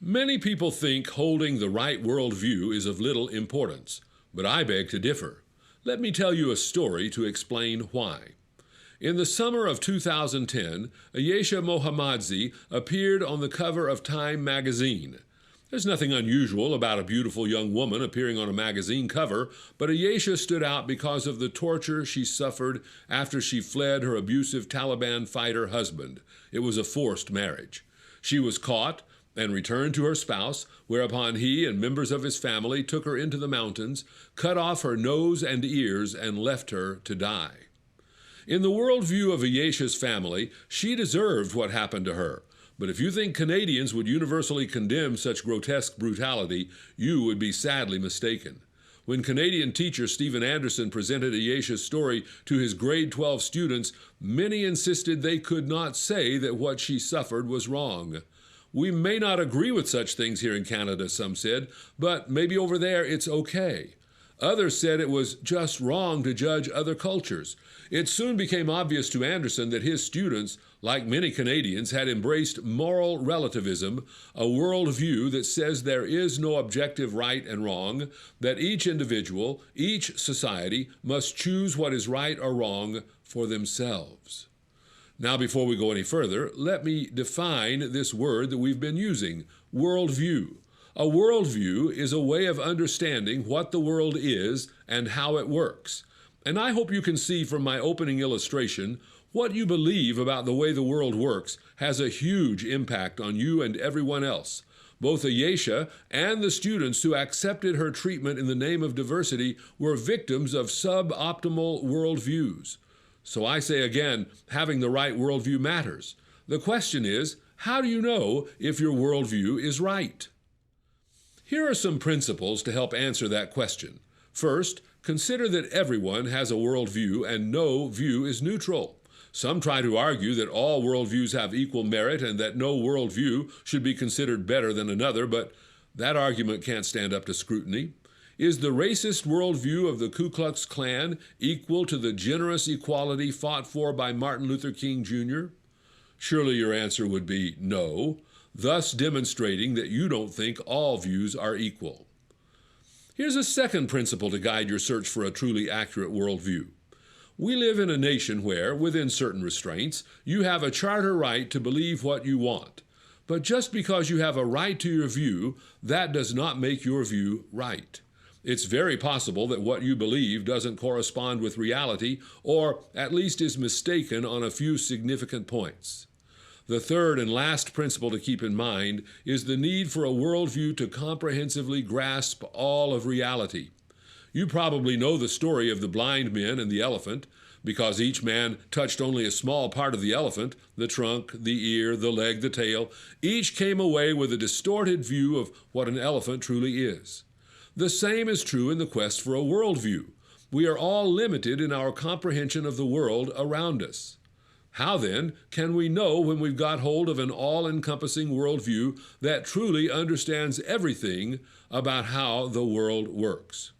Many people think holding the right worldview is of little importance, but I beg to differ. Let me tell you a story to explain why. In the summer of 2010, Ayesha Mohammadzi appeared on the cover of Time magazine. There's nothing unusual about a beautiful young woman appearing on a magazine cover, but Ayesha stood out because of the torture she suffered after she fled her abusive Taliban fighter husband. It was a forced marriage. She was caught and returned to her spouse, whereupon he and members of his family took her into the mountains, cut off her nose and ears, and left her to die. In the worldview of Ayesha's family, she deserved what happened to her. But if you think Canadians would universally condemn such grotesque brutality, you would be sadly mistaken. When Canadian teacher Stephen Anderson presented Ayesha's story to his grade 12 students, many insisted they could not say that what she suffered was wrong. We may not agree with such things here in Canada, some said, but maybe over there it's okay. Others said it was just wrong to judge other cultures. It soon became obvious to Anderson that his students, like many Canadians, had embraced moral relativism, a worldview that says there is no objective right and wrong, that each individual, each society, must choose what is right or wrong for themselves. Now, before we go any further, let me define this word that we've been using, worldview. A worldview is a way of understanding what the world is and how it works. And I hope you can see from my opening illustration, what you believe about the way the world works has a huge impact on you and everyone else. Both Ayesha and the students who accepted her treatment in the name of diversity were victims of suboptimal worldviews. So I say again, having the right worldview matters. The question is, how do you know if your worldview is right? Here are some principles to help answer that question. First, consider that everyone has a worldview and no view is neutral. Some try to argue that all worldviews have equal merit and that no worldview should be considered better than another, but that argument can't stand up to scrutiny. Is the racist worldview of the Ku Klux Klan equal to the generous equality fought for by Martin Luther King Jr.? Surely your answer would be no, thus demonstrating that you don't think all views are equal. Here's a second principle to guide your search for a truly accurate worldview. We live in a nation where, within certain restraints, you have a charter right to believe what you want. But just because you have a right to your view, that does not make your view right. It's very possible that what you believe doesn't correspond with reality, or at least is mistaken on a few significant points. The third and last principle to keep in mind is the need for a worldview to comprehensively grasp all of reality. You probably know the story of the blind men and the elephant, because each man touched only a small part of the elephant, the trunk, the ear, the leg, the tail. Each came away with a distorted view of what an elephant truly is. The same is true in the quest for a worldview. We are all limited in our comprehension of the world around us. How then can we know when we've got hold of an all-encompassing worldview that truly understands everything about how the world works?